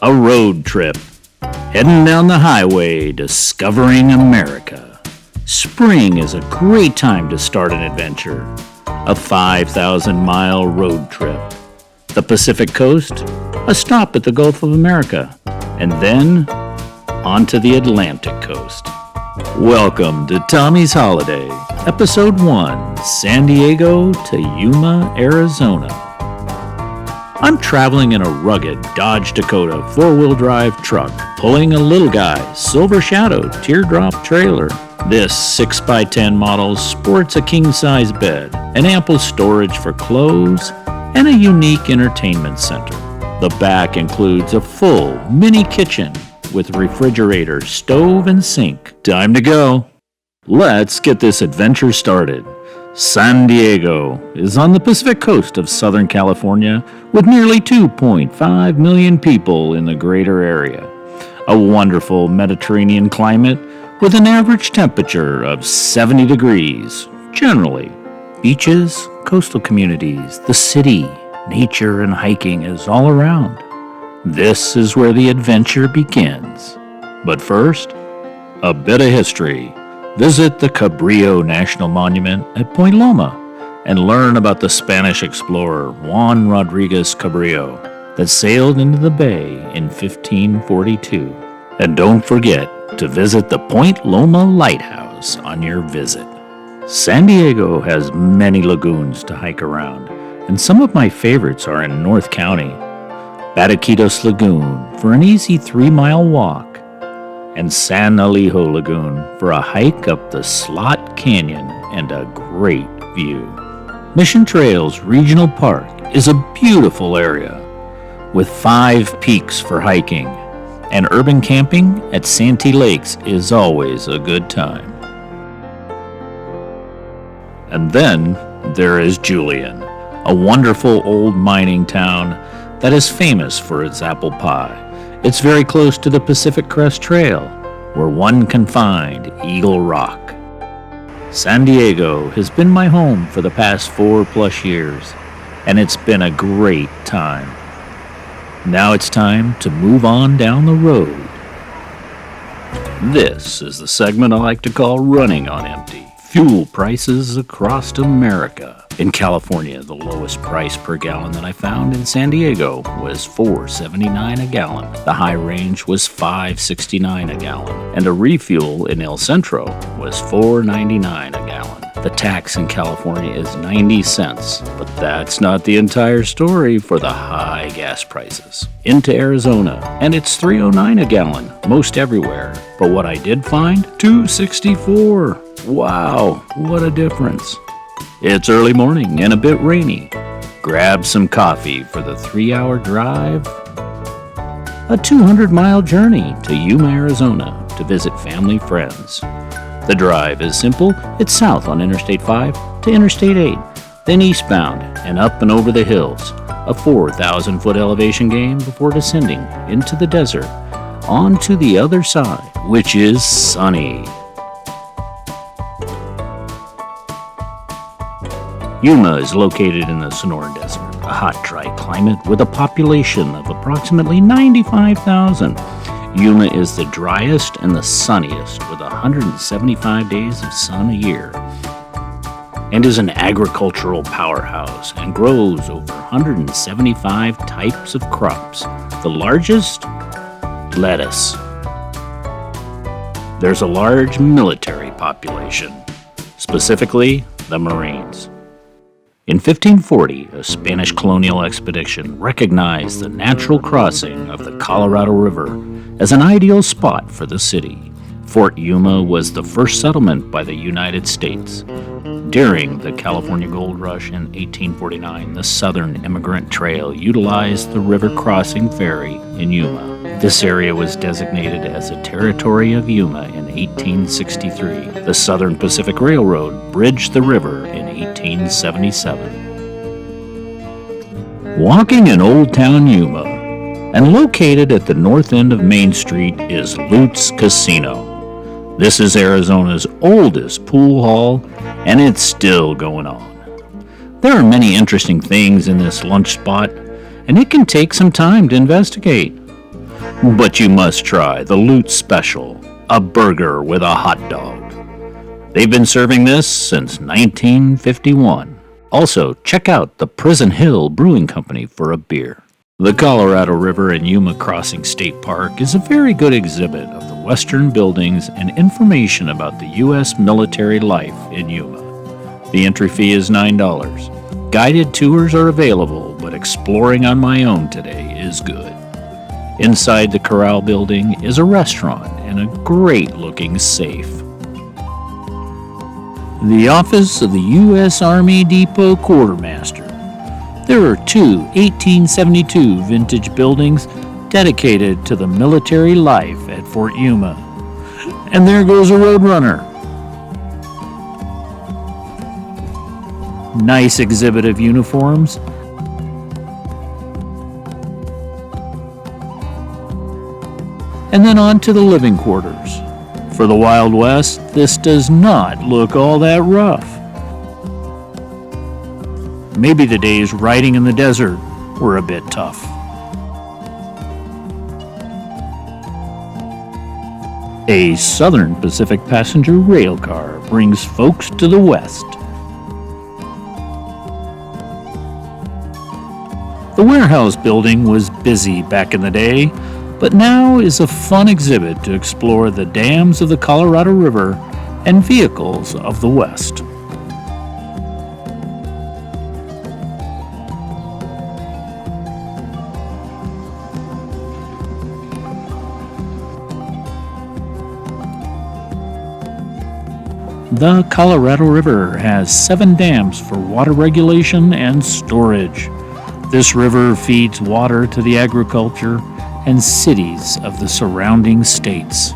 A road trip, heading down the highway, discovering America. Spring is a great time to start an adventure. A 5,000-mile road trip. The Pacific Coast, a stop at the Gulf of America, and then onto the Atlantic Coast. Welcome to Tommy's Holiday, Episode 1, San Diego to Yuma, Arizona. I'm traveling in a rugged Dodge Dakota four-wheel drive truck, pulling a little guy's Silver Shadow teardrop trailer. This 6x10 model sports a king-size bed, an ample storage for clothes, and a unique entertainment center. The back includes a full mini kitchen with refrigerator, stove, and sink. Time to go. Let's get this adventure started. San Diego is on the Pacific coast of Southern California with nearly 2.5 million people in the greater area. A wonderful Mediterranean climate with an average temperature of 70 degrees, generally. Beaches, coastal communities, the city, nature, and hiking is all around. This is where the adventure begins. But first, a bit of history. Visit the Cabrillo National Monument at Point Loma and learn about the Spanish explorer Juan Rodriguez Cabrillo that sailed into the bay in 1542. And don't forget to visit the Point Loma Lighthouse on your visit. San Diego has many lagoons to hike around, and some of my favorites are in North County. Bataquitos Lagoon for an easy 3-mile walk, and San Alejo Lagoon for a hike up the Slot Canyon and a great view. Mission Trails Regional Park is a beautiful area with 5 peaks for hiking, and urban camping at Santee Lakes is always a good time. And then there is Julian, a wonderful old mining town that is famous for its apple pie. It's very close to the Pacific Crest Trail, where one can find Eagle Rock. San Diego has been my home for the past 4+ years, and it's been a great time. Now it's time to move on down the road. This is the segment I like to call Running on Empty. Fuel prices across America. In California, the lowest price per gallon that I found in San Diego was $4.79 a gallon. The high range was $5.69 a gallon, and a refuel in El Centro was $4.99 a gallon. The tax in California is 90 cents, but that's not the entire story for the high gas prices. Into Arizona, and it's $3.09 a gallon, most everywhere. But what I did find, $2.64. Wow, what a difference. It's early morning and a bit rainy. Grab some coffee for the 3-hour drive. A 200-mile journey to Yuma, Arizona to visit family friends. The drive is simple. It's south on Interstate 5 to Interstate 8, then eastbound and up and over the hills. A 4,000-foot elevation gain before descending into the desert onto the other side, which is sunny. Yuma is located in the Sonoran Desert, a hot, dry climate with a population of approximately 95,000. Yuma is the driest and the sunniest with 175 days of sun a year, and is an agricultural powerhouse and grows over 175 types of crops. The largest? Lettuce. There's a large military population, specifically the Marines. In 1540, a Spanish colonial expedition recognized the natural crossing of the Colorado River as an ideal spot for the city. Fort Yuma was the first settlement by the United States. During the California Gold Rush in 1849, the Southern Immigrant Trail utilized the river crossing ferry in Yuma. This area was designated as a Territory of Yuma in 1863. The Southern Pacific Railroad bridged the river in 1877. Walking in Old Town Yuma, and located at the north end of Main Street, is Lutz Casino. This is Arizona's oldest pool hall, and it's still going on. There are many interesting things in this lunch spot, and it can take some time to investigate. But you must try the Loot Special, a burger with a hot dog. They've been serving this since 1951. Also, check out the Prison Hill Brewing Company for a beer. The Colorado River and Yuma Crossing State Park is a very good exhibit of the Western buildings and information about the U.S. military life in Yuma. The entry fee is $9. Guided tours are available, but exploring on my own today is good. Inside the Corral building is a restaurant and a great-looking safe. The office of the U.S. Army Depot Quartermaster. There are two 1872 vintage buildings dedicated to the military life at Fort Yuma. And there goes a Roadrunner. Nice exhibit of uniforms. And then on to the living quarters. For the Wild West, this does not look all that rough. Maybe the days riding in the desert were a bit tough. A Southern Pacific passenger rail car brings folks to the West. The warehouse building was busy back in the day, but now is a fun exhibit to explore the dams of the Colorado River and vehicles of the West. The Colorado River has 7 dams for water regulation and storage. This river feeds water to the agriculture and cities of the surrounding states.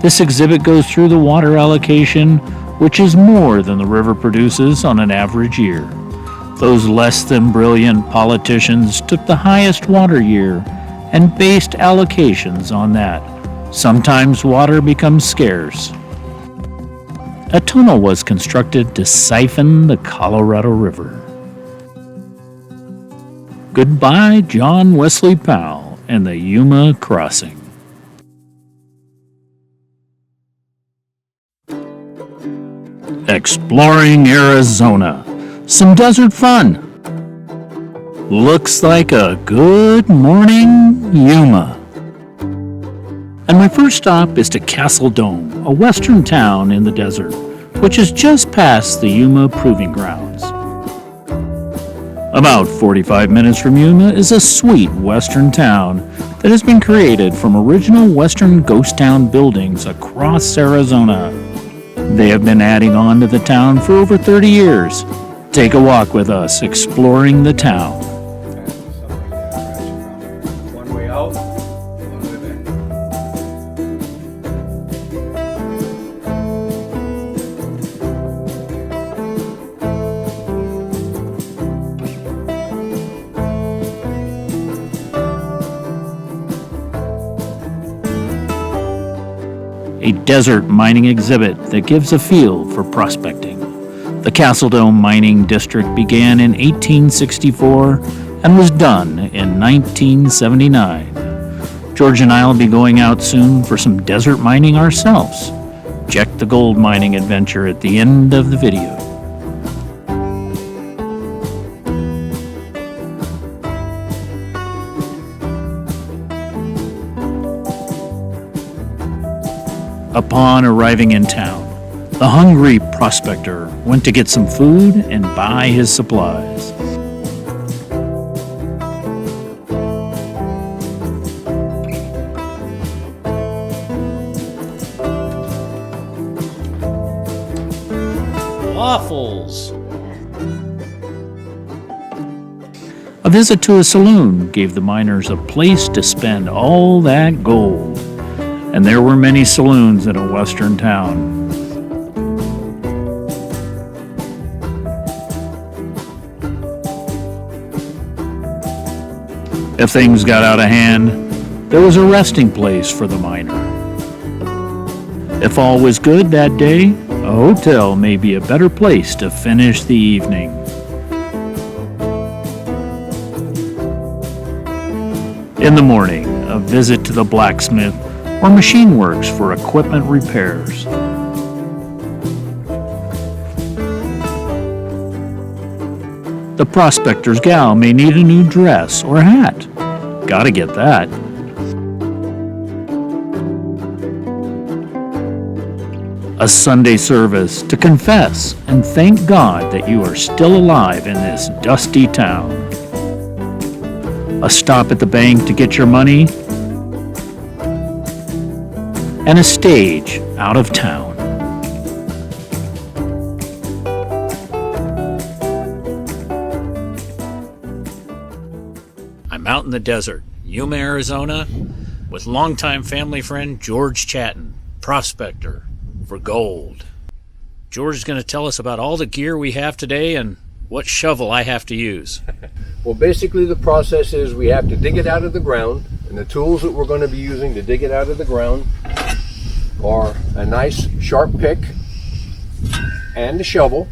This exhibit goes through the water allocation, which is more than the river produces on an average year. Those less than brilliant politicians took the highest water year and based allocations on that. Sometimes water becomes scarce. A tunnel was constructed to siphon the Colorado River. Goodbye, John Wesley Powell and the Yuma Crossing. Exploring Arizona. Some desert fun. Looks like a good morning, Yuma. And my first stop is to Castle Dome, a western town in the desert, which is just past the Yuma Proving Grounds. About 45 minutes from Yuma is a sweet western town that has been created from original western ghost town buildings across Arizona. They have been adding on to the town for over 30 years. Take a walk with us exploring the town. One way out, one way back. A desert mining exhibit that gives a feel for prospecting. The Castle Dome Mining District began in 1864 and was done in 1979. George and I will be going out soon for some desert mining ourselves. Check the gold mining adventure at the end of the video. Upon arriving in town, the hungry prospector went to get some food and buy his supplies. Waffles! A visit to a saloon gave the miners a place to spend all that gold. And there were many saloons in a western town. If things got out of hand, there was a resting place for the miner. If all was good that day, a hotel may be a better place to finish the evening. In the morning, a visit to the blacksmith or machine works for equipment repairs. The prospector's gal may need a new dress or hat. Gotta get that. A Sunday service to confess and thank God that you are still alive in this dusty town. A stop at the bank to get your money, and a stage out of town. I'm out in the desert, Yuma, Arizona, with longtime family friend George Chatton, prospector for gold. George is going to tell us about all the gear we have today and what shovel I have to use. Well, basically the process is we have to dig it out of the ground, and the tools that we're going to be using to dig it out of the ground are a nice sharp pick and a shovel.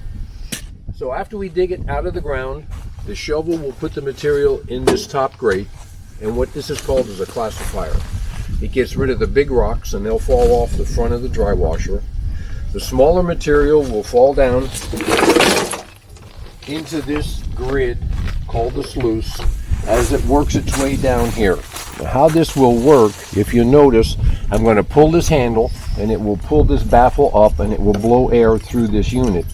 So after we dig it out of the ground, the shovel will put the material in this top grate, and what this is called is a classifier. It gets rid of the big rocks and they'll fall off the front of the dry washer. The smaller material will fall down into this grid called the sluice as it works its way down here. Now, how this will work, if you notice, I'm going to pull this handle and it will pull this baffle up and it will blow air through this unit.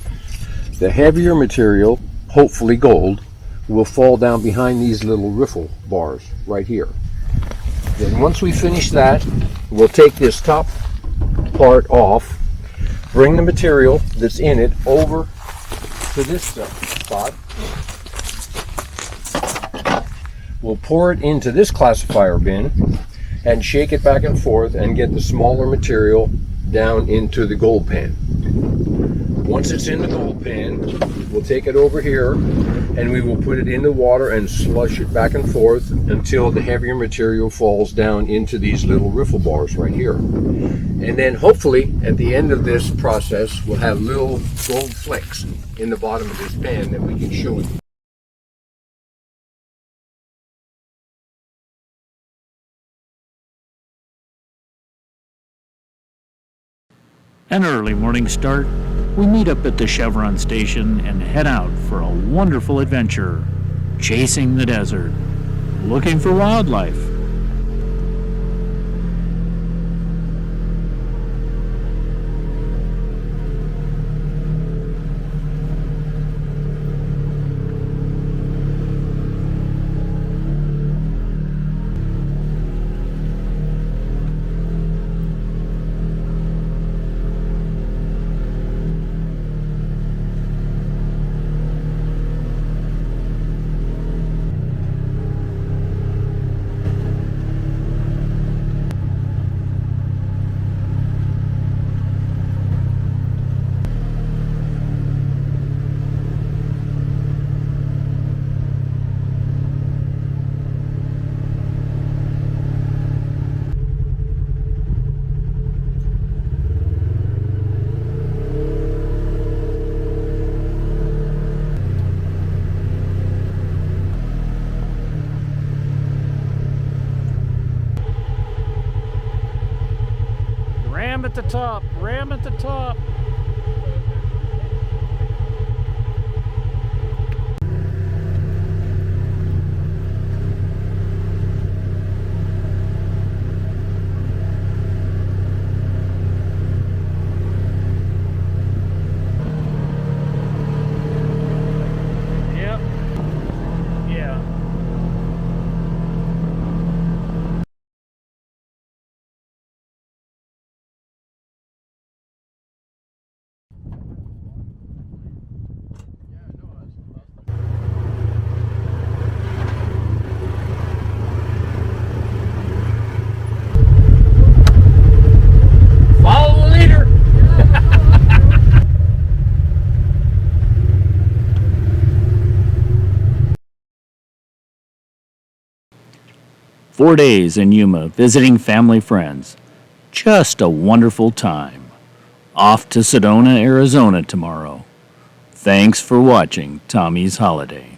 The heavier material, hopefully gold, will fall down behind these little riffle bars right here. Then once we finish that, we'll take this top part off, bring the material that's in it over to this spot. We'll pour it into this classifier bin and shake it back and forth and get the smaller material down into the gold pan. Once it's in the gold pan, we'll take it over here and we will put it in the water and slush it back and forth until the heavier material falls down into these little riffle bars right here. And then hopefully at the end of this process, we'll have little gold flecks in the bottom of this pan that we can show you. An early morning start, we meet up at the Chevron station and head out for a wonderful adventure, chasing the desert, looking for wildlife. Ram at the top, ram at the top. Yep. Yeah. Follow the leader. 4 days in Yuma visiting family friends. Just a wonderful time. Off to Sedona, Arizona tomorrow. Thanks for watching Tommy's Holiday.